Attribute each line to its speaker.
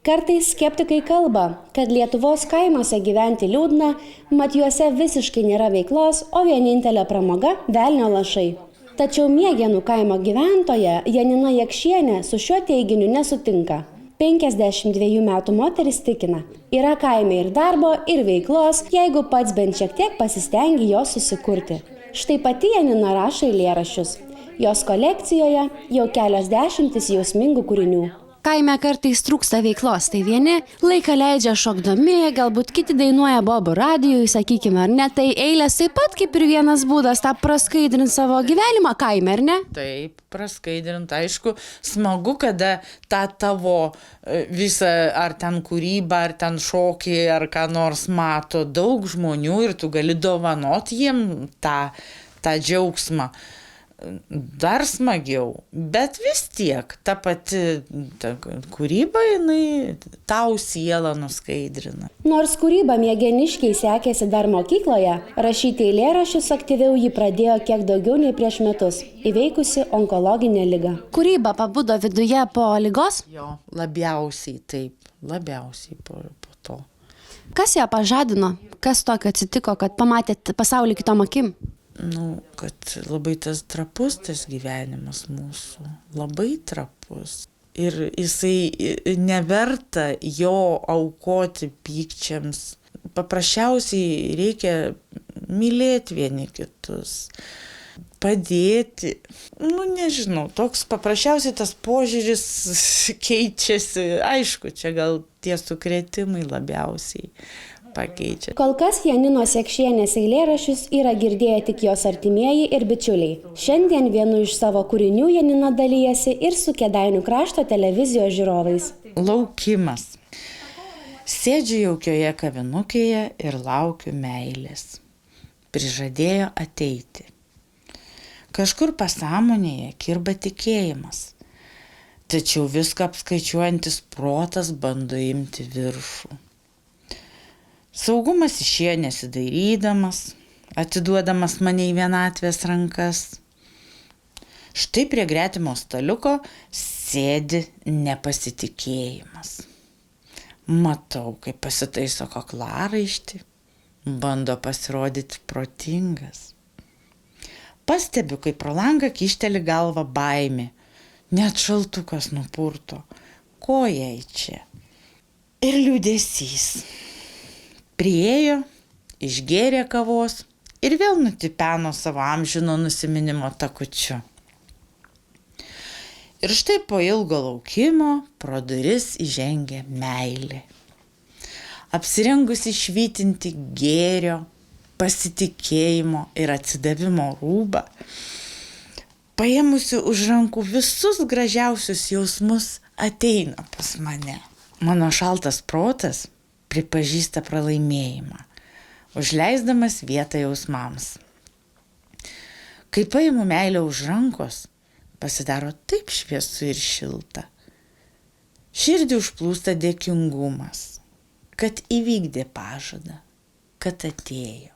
Speaker 1: Kartais skeptikai kalba, kad Lietuvos kaimuose gyventi liūdna, mat juose visiškai nėra veiklos, o vienintelė pramoga – velnio lašai. Tačiau Mėgėnų kaimo gyventoja Janina Jakšienė su šiuo teiginiu nesutinka. 52 metų moteris tikina, yra kaime ir darbo, ir veiklos, jeigu pats bent šiek tiek pasistengi jos susikurti. Štai pati Janina rašo eilėraščius. Jos kolekcijoje jau kelios dešimtys jausmingų kūrinių. Kaime kartais trūksta veiklos, tai vieni laiką leidžia šokdami, galbūt kiti dainuoja bobų radijui, sakykime, ar ne, tai eilės taip pat kaip ir vienas būdas tą praskaidrinti savo gyvenimą kaime, ar ne?
Speaker 2: Taip, praskaidrinti, aišku, smagu, kada tą tavo visą ar ten kūrybą, ar ten šokį, ar ką nors mato daug žmonių ir tu gali dovanoti jiem tą džiaugsmą. Dar smagiau, bet vis tiek ta pati kūryba, jinai tau sielą nuskaidrina.
Speaker 1: Nors kūrybą Mėgėniškiai sekėsi dar mokykloje, rašyti eilėraščius aktyviau jį pradėjo kiek daugiau nei prieš metus, įveikusi onkologinę ligą. Kūryba pabudo viduje po ligos?
Speaker 2: Jo, labiausiai taip, labiausiai po to.
Speaker 1: Kas ją pažadino? Kas tokio atsitiko, kad pamatėt pasaulį kitom akim?
Speaker 2: Kad labai tas trapus tas gyvenimas mūsų, labai trapus. Ir jisai neverta jo aukoti pykčiams. Paprasčiausiai reikia mylėti vieni kitus, padėti. Nežinau, toks paprasčiausiai tas požiūris keičiasi. Aišku, čia gal tie sukrėtimai labiausiai pakeičia. Kol kas Janinos Jakšienės eilėraščius yra girdėję tik jos artimieji ir bičiuliai. Šiandien vienu iš savo kūrinių Janina dalijasi ir su Kėdainių krašto televizijos žiūrovais. Laukimas. Sėdžiu jaukioje kavinukėje ir laukiu meilės. Prižadėjo ateiti. Kažkur pasąmonėje kirba tikėjimas. Tačiau viską apskaičiuojantis protas bando imti viršų. Saugumas išėjo nesidairydamas, atiduodamas mane į vienatvės rankas. Štai prie gretimo staliuko sėdi nepasitikėjimas. Matau, kaip pasitaiso kaklaraištį, bando pasirodyti protingas. Pastebiu, kaip pro langą kyšteli galvą baimė, net šaltukas nupurto. Ko jai čia? Ir liūdesys. Priėjo, išgėrė kavos ir vėl nutipeno savo amžino nusiminimo takučiu. Ir štai po ilgo laukimo pro duris įžengė meilė. Apsirengusi švytinti gėrio, pasitikėjimo ir atsidavimo rūbą, paėmusi už rankų visus gražiausius jausmus, ateina pas mane. Mano šaltas protas pripažįsta pralaimėjimą, užleisdamas vietą jausmams. Kai paimu meilę už rankos, pasidaro taip šviesu ir šilta. Širdį užplūsta dėkingumas, kad įvykdė pažadą, kad atėjo.